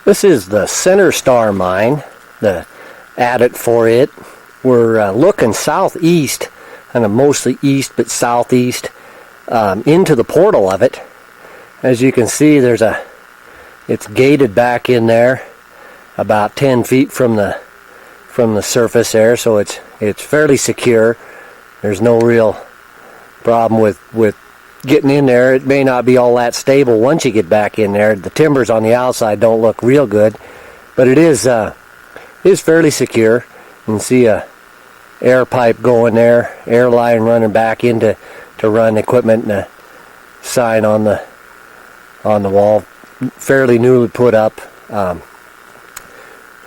This is the Center Star mine, the adit for it. We're looking southeast, kind of mostly east but southeast, into the portal of it. As you can see, it's gated back in there, about 10 feet from the surface there, so it's fairly secure. There's no real problem with getting in there. It may not be all that stable once you get back in there. The timbers on the outside don't look real good, but it is fairly secure. You can see a air pipe going there, air line running back into to run equipment, and a sign on the wall, fairly newly put up,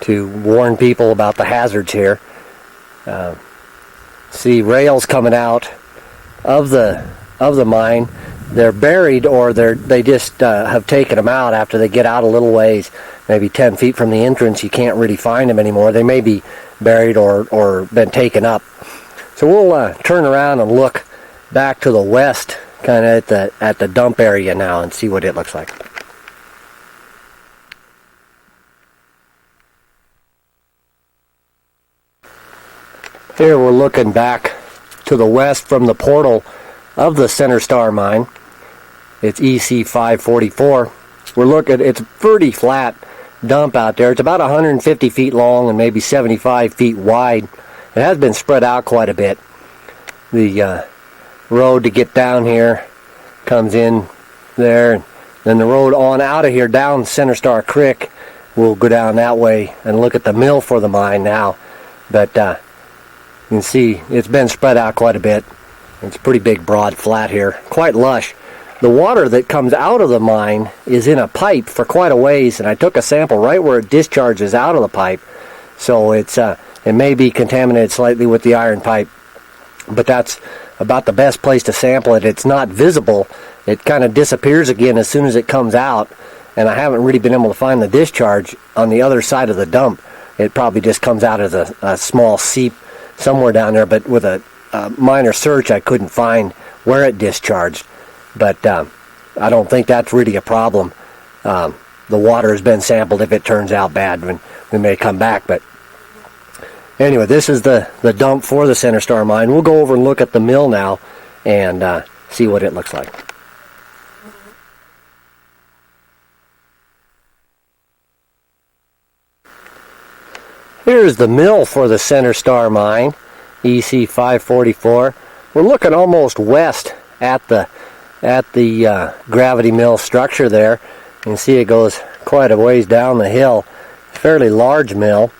to warn people about the hazards here. See rails coming out of the mine. They're buried, or they just have taken them out after they get out a little ways, maybe 10 feet from the entrance. You can't really find them anymore. They may be buried or been taken up. So we'll turn around and look back to the west, kind of at the dump area now, and see what it looks like. Here we're looking back to the west from the portal of the Center Star mine. It's EC0544. We're looking, it's a pretty flat dump out there. It's about 150 feet long and maybe 75 feet wide. It has been spread out quite a bit. The road to get down here comes in there, and then the road on out of here down Center Star Creek. We'll go down that way and look at the mill for the mine now. But you can see it's been spread out quite a bit. It's a pretty big, broad flat here, quite lush. The water that comes out of the mine is in a pipe for quite a ways, and I took a sample right where it discharges out of the pipe. So it may be contaminated slightly with the iron pipe, but that's about the best place to sample it. It's not visible. It kind of disappears again as soon as it comes out, and I haven't really been able to find the discharge on the other side of the dump. It probably just comes out as a small seep somewhere down there, but with a minor search I couldn't find where it discharged. But I don't think that's really a problem. The water has been sampled. If it turns out bad, we may come back. But anyway, this is the dump for the Center Star mine. We'll go over and look at the mill now and see what it looks like. Here's the mill for the Center Star mine, EC0544. We're looking almost west at the gravity mill structure there. You can see it goes quite a ways down the hill. It's a fairly large mill.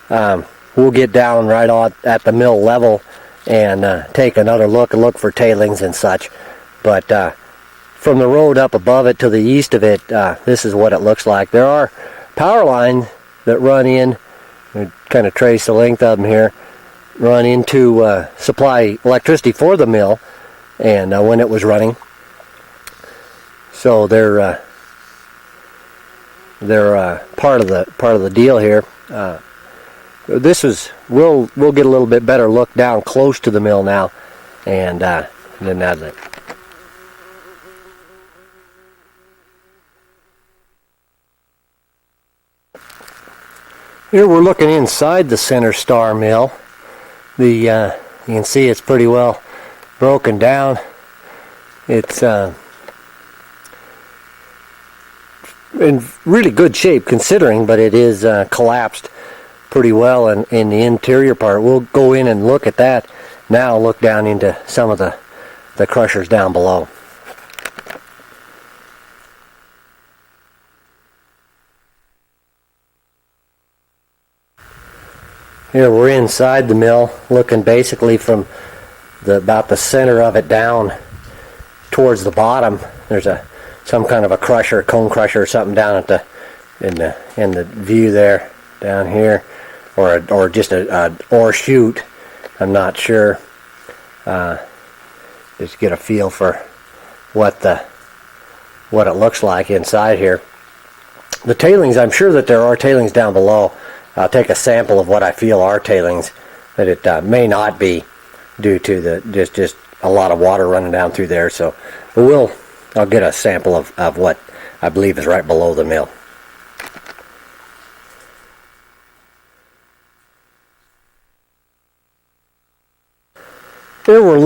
We'll get down right on at the mill level and take another look for tailings and such. But from the road up above it to the east of it, this is what it looks like. There are power lines that run in. We kind of trace the length of them here. Run into supply electricity for the mill, and when it was running. So they're part of the deal here. We'll get a little bit better look down close to the mill now, and then that's it. Here we're looking inside the Center Star mill. You can see it's pretty well broken down. It's in really good shape considering, but it is collapsed pretty well in the interior part. We'll go in and look at that now, look down into some of the crushers down below. Here we're inside the mill, looking basically from about the center of it down towards the bottom. There's some kind of a crusher, cone crusher or something down at in the view there down here, or just a ore chute. I'm not sure. Just get a feel for what it looks like inside here. The tailings, I'm sure that there are tailings down below. I'll take a sample of what I feel are tailings, but it may not be due to just a lot of water running down through there. So I'll get a sample of what I believe is right below the mill.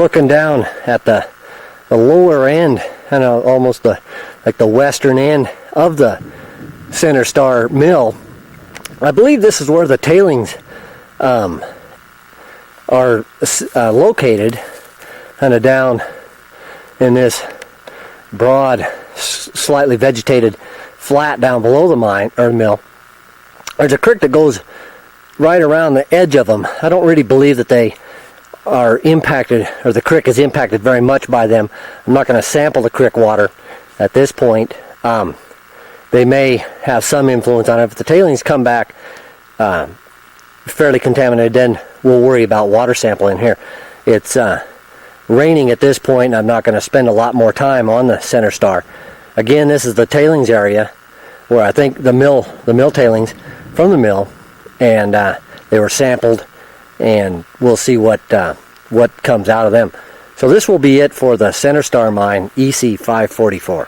looking down at the lower end, kind of almost like the western end of the Center Star mill. I believe this is where the tailings are located, kind of down in this broad, slightly vegetated flat down below the mine or the mill. There's a creek that goes right around the edge of them. I don't really believe that they are impacted, or the creek is impacted very much by them. I'm not going to sample the creek water at this point. They may have some influence on it. If the tailings come back fairly contaminated, then we'll worry about water sampling here. It's raining at this point, and I'm not going to spend a lot more time on the Center Star. Again, this is the tailings area where I think the mill tailings from the mill, and they were sampled, and we'll see what comes out of them. So this will be it for the Center Star mine, EC0544.